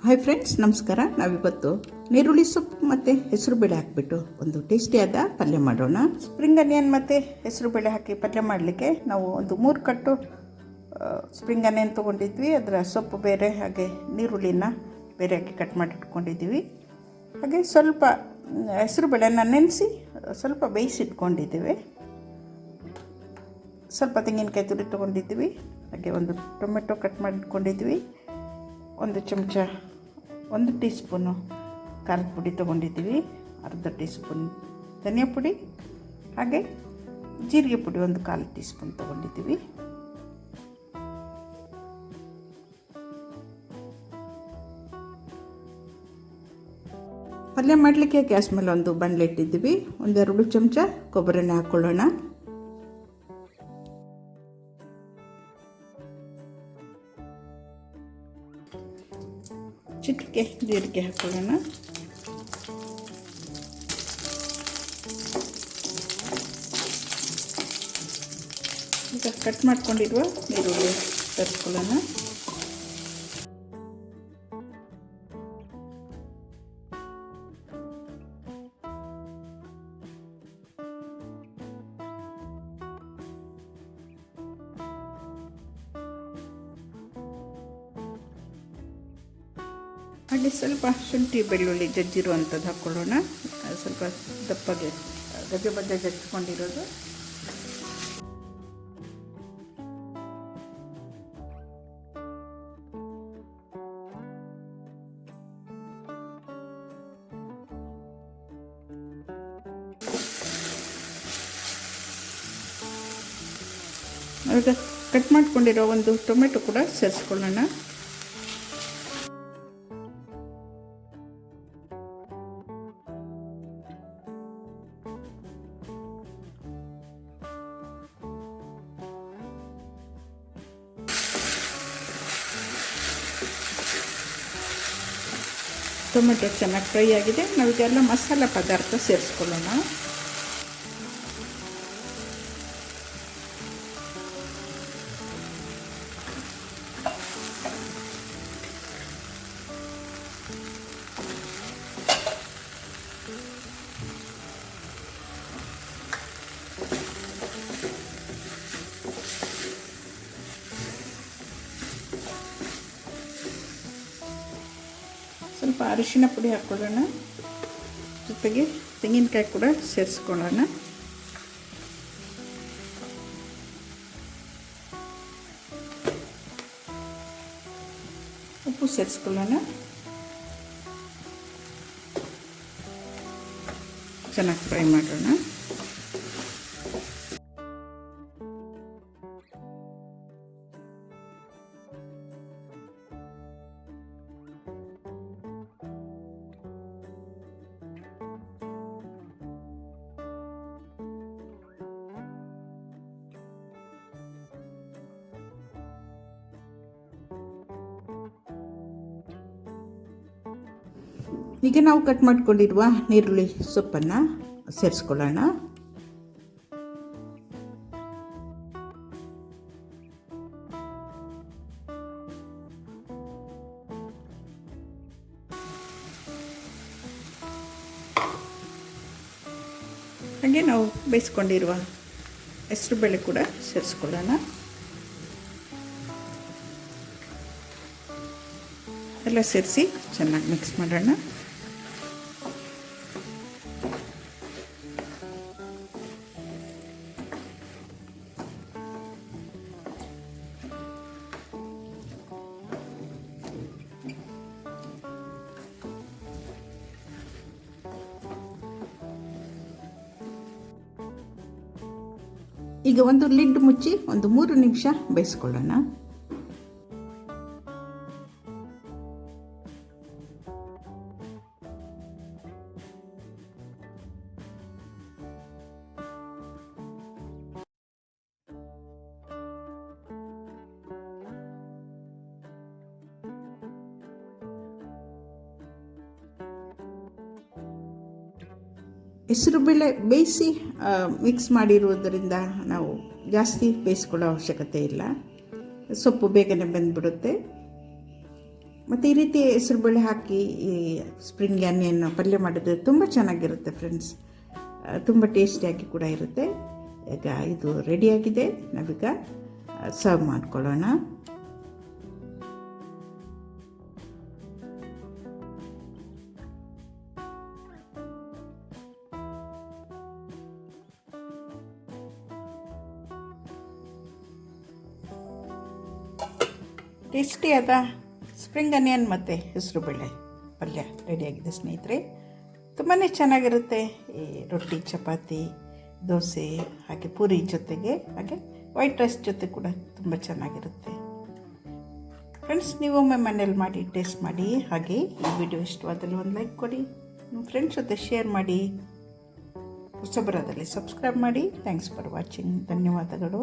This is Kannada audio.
ಹಾಯ್ ಫ್ರೆಂಡ್ಸ್, ನಮಸ್ಕಾರ. ನಾವಿವತ್ತು ನೀರುಳ್ಳಿ ಸೊಪ್ಪು ಮತ್ತು ಹೆಸರು ಬೇಳೆ ಹಾಕಿಬಿಟ್ಟು ಒಂದು ಟೇಸ್ಟಿಯಾದ ಪಲ್ಯ ಮಾಡೋಣ. ಸ್ಪ್ರಿಂಗ್ ಆನಿಯನ್ ಮತ್ತು ಹೆಸರು ಬೇಳೆ ಹಾಕಿ ಪಲ್ಯ ಮಾಡಲಿಕ್ಕೆ ನಾವು ಒಂದು 3 ಕಟ್ಟು ಸ್ಪ್ರಿಂಗ್ ಆನಿಯನ್ ತೊಗೊಂಡಿದ್ವಿ. ಅದರ ಸೊಪ್ಪು ಬೇರೆ, ಹಾಗೆ ನೀರುಳ್ಳಿನ ಬೇರೆ ಹಾಕಿ ಕಟ್ ಮಾಡಿ ಇಟ್ಕೊಂಡಿದ್ದೀವಿ. ಹಾಗೆ ಸ್ವಲ್ಪ ಹೆಸರು ಬೇಳೆನ ನೆನೆಸಿ ಸ್ವಲ್ಪ ಬೇಯಿಸಿಟ್ಕೊಂಡಿದ್ದೀವಿ. ಸ್ವಲ್ಪ ತೆಂಗಿನಕಾಯಿ ತುರಿ ತೊಗೊಂಡಿದ್ದೀವಿ. ಹಾಗೆ ಒಂದು ಟೊಮೆಟೊ ಕಟ್ ಮಾಡಿ ಇಟ್ಕೊಂಡಿದ್ವಿ. ಒಂದು ಚಮಚ 1 ಟೀ ಸ್ಪೂನು ಖಾರದ ಪುಡಿ ತೊಗೊಂಡಿದ್ದೀವಿ. ಅರ್ಧ ಟೀ ಸ್ಪೂನ್ ಧನಿಯಾ ಪುಡಿ, ಹಾಗೆ ಜೀರಿಗೆ ಪುಡಿ 1/4 ಟೀ ಸ್ಪೂನ್ ತೊಗೊಂಡಿದ್ದೀವಿ. ಪಲ್ಯ ಮಾಡಲಿಕ್ಕೆ ಗ್ಯಾಸ್ ಮೇಲೆ ಒಂದು ಬಾಣಲೆ ಇಟ್ಟಿದ್ದೀವಿ. 1-2 ಚಮಚ ಕೊಬ್ಬರಿ ಎಣ್ಣೆ ಹಾಕ್ಕೊಳ್ಳೋಣ. ಚಿಟಿಕೆ ಜೀರಿಗೆ ಹಾಕೊಳ್ಳೋಣ. ಈಗ ಕಟ್ ಮಾಡ್ಕೊಂಡಿರುವ ಈರುಳ್ಳಿ ತರಿಸ್ಕೊಳ್ಳೋಣ. ಹಾಗೆ ಸ್ವಲ್ಪ ಶುಂಠಿ ಬೆಳ್ಳುಳ್ಳಿ ಜಜ್ಜಿರುವಂಥದ್ದು ಹಾಕ್ಕೊಳ್ಳೋಣ. ಸ್ವಲ್ಪ ದಪ್ಪಗೆ ಗಜ ಬಜ್ಜ ಜಜ್ಜಿಕೊಂಡಿರೋದು. ಈಗ ಕಟ್ ಮಾಡ್ಕೊಂಡಿರೋ ಒಂದು ಟೊಮೆಟೊ ಕೂಡ ಸೇರಿಸ್ಕೊಳ್ಳೋಣ. ಟೊಮೆಟೊ ಚೆನ್ನಾಗಿ ಫ್ರೈ ಆಗಿದೆ. ನಾವೀಗೆಲ್ಲ ಮಸಾಲ ಪದಾರ್ಥ ಸೇರಿಸ್ಕೊಳ್ಳೋಣ. ಸ್ವಲ್ಪ ಅರಿಶಿನ ಪುಡಿ ಹಾಕ್ಕೊಳ್ಳೋಣ. ಜೊತೆಗೆ ತೆಂಗಿನಕಾಯಿ ಕೂಡ ಸೇರಿಸ್ಕೊಳ್ಳೋಣ. ಉಪ್ಪು ಸೇರಿಸ್ಕೊಳ್ಳೋಣ. ಚೆನ್ನಾಗಿ ಫ್ರೈ ಮಾಡೋಣ. ಈಗ ನಾವು ಕಟ್ ಮಾಡ್ಕೊಂಡಿರುವ ನೀರುಳ್ಳಿ ಸೊಪ್ಪನ್ನು ಸೇರಿಸ್ಕೊಳ್ಳೋಣ. ಹಾಗೆ ನಾವು ಬೇಯಿಸ್ಕೊಂಡಿರುವ ಹೆಸರು ಬೇಳೆ ಕೂಡ ಸೇರಿಸ್ಕೊಳ್ಳೋಣ. ಎಲ್ಲ ಸೇರಿಸಿ ಚೆನ್ನಾಗಿ ಮಿಕ್ಸ್ ಮಾಡೋಣ. ಈಗ ಒಂದು ಲಿಡ್ ಮುಚ್ಚಿ ಒಂದು 3 ನಿಮಿಷ ಬೇಯಿಸ್ಕೊಳ್ಳೋಣ. ಹೆಸರುಬೇಳೆ ಬೇಯಿಸಿ ಮಿಕ್ಸ್ ಮಾಡಿರುವುದರಿಂದ ನಾವು ಜಾಸ್ತಿ ಬೇಯಿಸ್ಕೊಳ್ಳೋ ಅವಶ್ಯಕತೆ ಇಲ್ಲ. ಸೊಪ್ಪು ಬೇಗನೆ ಬೆಂದ್ಬಿಡುತ್ತೆ. ಮತ್ತು ಈ ರೀತಿ ಹೆಸರುಬೇಳೆ ಹಾಕಿ ಈ ಸ್ಪ್ರಿಂಗ್ ಆನಿಯನ್ ಪಲ್ಯ ಮಾಡಿದ್ರೆ ತುಂಬ ಚೆನ್ನಾಗಿರುತ್ತೆ ಫ್ರೆಂಡ್ಸ್, ತುಂಬ ಟೇಸ್ಟಿಯಾಗಿ ಕೂಡ ಇರುತ್ತೆ. ಈಗ ಇದು ರೆಡಿಯಾಗಿದೆ, ನಾವೀಗ ಸರ್ವ್ ಮಾಡ್ಕೊಳ್ಳೋಣ. ಟೇಸ್ಟಿಯಾದ ಸ್ಪ್ರಿಂಗ್ ಆನಿಯನ್ ಮತ್ತು ಹೆಸರುಬೇಳೆ ಪಲ್ಯ ರೆಡಿಯಾಗಿದೆ ಸ್ನೇಹಿತರೆ. ತುಂಬಾ ಚೆನ್ನಾಗಿರುತ್ತೆ ಈ ರೊಟ್ಟಿ, ಚಪಾತಿ, ದೋಸೆ, ಹಾಗೆ ಪೂರಿ ಜೊತೆಗೆ, ಹಾಗೆ ವೈಟ್ ರೈಸ್ ಜೊತೆ ಕೂಡ ತುಂಬ ಚೆನ್ನಾಗಿರುತ್ತೆ ಫ್ರೆಂಡ್ಸ್. ನೀವೊಮ್ಮೆ ಮನೇಲಿ ಮಾಡಿ ಟೇಸ್ಟ್ ಮಾಡಿ. ಹಾಗೆ ಈ ವಿಡಿಯೋ ಇಷ್ಟವಾದಲ್ಲಿ ಒಂದು ಲೈಕ್ ಕೊಡಿ, ನಿಮ್ಮ ಫ್ರೆಂಡ್ಸ್ ಜೊತೆ ಶೇರ್ ಮಾಡಿ, ಹೊಸಬರಾದಲ್ಲಿ ಸಬ್ಸ್ಕ್ರೈಬ್ ಮಾಡಿ. Thanks for watching. ಧನ್ಯವಾದಗಳು.